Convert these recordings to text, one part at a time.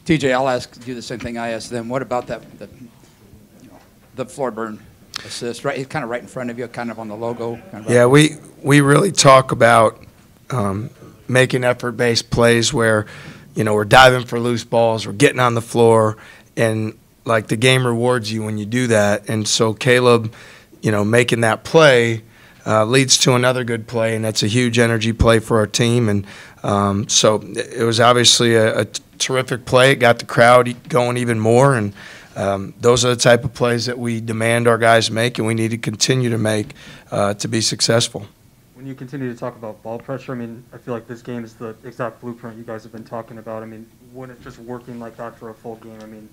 TJ, I'll ask you the same thing I asked them. What about the floor burn assist? Right, it's kind of right in front of you, kind of on the logo. Kind of yeah, we really talk about making effort-based plays where, we're diving for loose balls, we're getting on the floor, and like the game rewards you when you do that. And so Caleb, making that play leads to another good play, and that's a huge energy play for our team. And so it was obviously a terrific play. It got the crowd going even more, and those are the type of plays that we demand our guys make, and we need to continue to make to be successful. When you continue to talk about ball pressure, I feel like this game is the exact blueprint you guys have been talking about. When it's just working like that for a full game,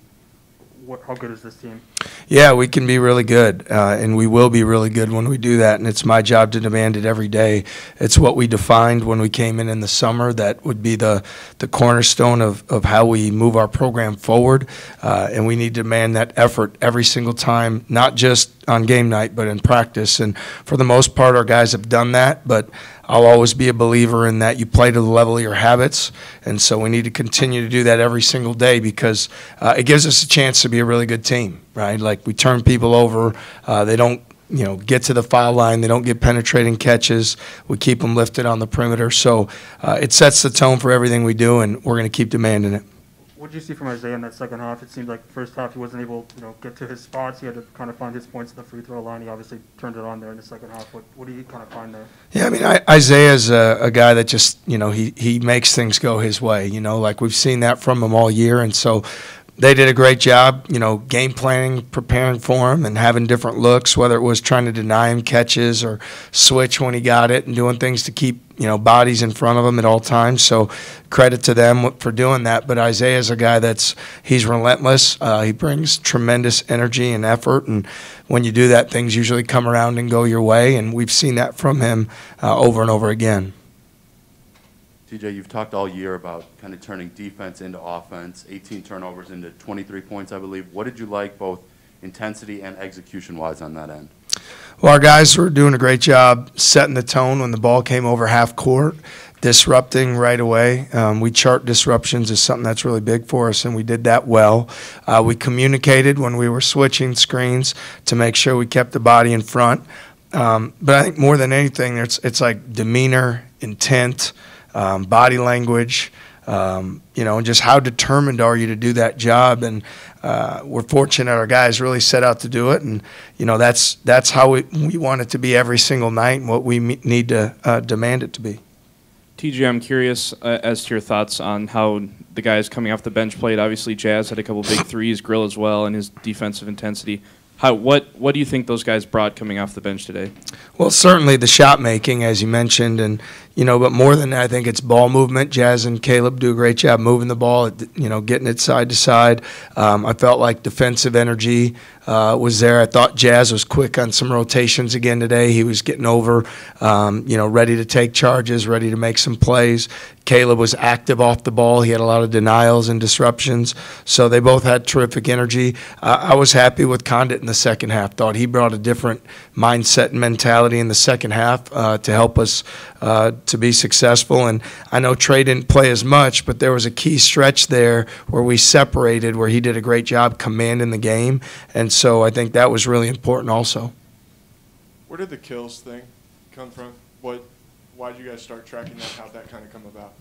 how good is this team? Yeah, we can be really good, and we will be really good when we do that, and it's my job to demand it every day. It's what we defined when we came in the summer. That would be the cornerstone of how we move our program forward, and we need to demand that effort every single time, not just on game night, but in practice. And for the most part, our guys have done that, but I'll always be a believer in that you play to the level of your habits, and so we need to continue to do that every single day because it gives us a chance to be a really good team, right? Like we turn people over, they don't get to the foul line, they don't get penetrating catches, we keep them lifted on the perimeter, so it sets the tone for everything we do, and we're going to keep demanding it. What did you see from Isaiah in that second half? It seemed like the first half he wasn't able to get to his spots. He had to kind of find his points at the free throw line. He obviously turned it on there in the second half. What do you kind of find there? Yeah, Isaiah's a guy that just, he makes things go his way. Like we've seen that from him all year. And so they did a great job, game planning, preparing for him and having different looks, whether it was trying to deny him catches or switch when he got it and doing things to keep, bodies in front of him at all times. So credit to them for doing that. But Isaiah's a guy he's relentless. He brings tremendous energy and effort. And when you do that, things usually come around and go your way. And we've seen that from him over and over again. TJ, you've talked all year about kind of turning defense into offense, 18 turnovers into 23 points, I believe. What did you like both intensity and execution-wise on that end? Well, our guys were doing a great job setting the tone when the ball came over half court, disrupting right away. We chart disruptions as something that's really big for us, and we did that well. We communicated when we were switching screens to make sure we kept the body in front. But I think more than anything, it's like demeanor, intent, body language, and just how determined are you to do that job. And we're fortunate our guys really set out to do it. And, that's how we want it to be every single night and what we need to demand it to be. TJ, I'm curious as to your thoughts on how the guys coming off the bench played. Obviously, Jazz had a couple big threes, Grill as well, and his defensive intensity. What do you think those guys brought coming off the bench today? Well, certainly the shot making, as you mentioned, and but more than that, I think it's ball movement. Jazz and Caleb do a great job moving the ball, getting it side to side. I felt like defensive energy was there. I thought Jazz was quick on some rotations again today. He was getting over, ready to take charges, ready to make some plays. Caleb was active off the ball. He had a lot of denials and disruptions. So they both had terrific energy. I was happy with Condit in the second half. Thought he brought a different mindset and mentality in the second half to help us to be successful. And I know Trey didn't play as much, but there was a key stretch there where we separated, where he did a great job commanding the game. And so I think that was really important also. Where did the kills thing come from? Why did you guys start tracking that? How'd that kind of come about?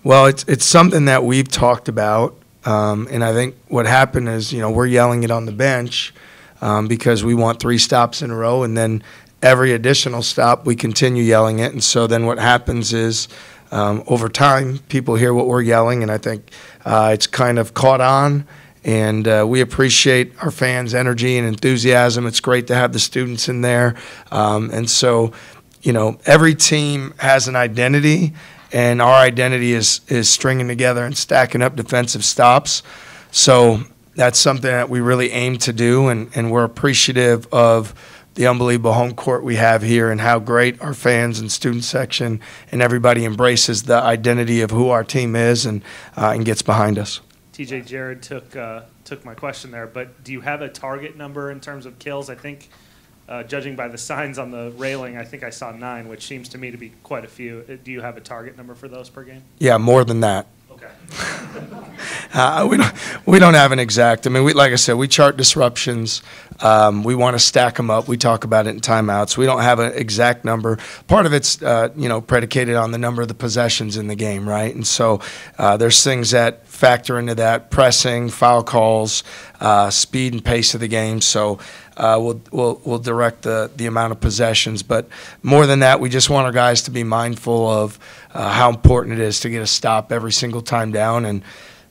Well, it's something that we've talked about, and I think what happened is, we're yelling it on the bench because we want 3 stops in a row, and then every additional stop we continue yelling it. And so then what happens is over time people hear what we're yelling, and I think it's kind of caught on. And we appreciate our fans' energy and enthusiasm. It's great to have the students in there. And so, every team has an identity, and our identity is stringing together and stacking up defensive stops. So that's something that we really aim to do, and we're appreciative of the unbelievable home court we have here and how great our fans and student section and everybody embraces the identity of who our team is and gets behind us. TJ, Jared took my question there, but do you have a target number in terms of kills? I think, judging by the signs on the railing, I think I saw 9, which seems to me to be quite a few. Do you have a target number for those per game? Yeah, more than that. Okay. We don't have an exact. I mean, like I said, we chart disruptions. We want to stack them up. We talk about it in timeouts. We don't have an exact number. Part of it's predicated on the number of the possessions in the game, right? And so there's things that factor into that: pressing, foul calls, speed and pace of the game. So we'll direct the amount of possessions. But more than that, we just want our guys to be mindful of how important it is to get a stop every single time down. And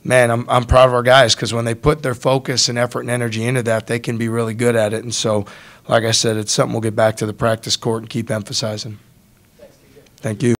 man, I'm proud of our guys, because when they put their focus and effort and energy into that, they can be really good at it. And so, like I said, it's something we'll get back to the practice court and keep emphasizing. Thank you.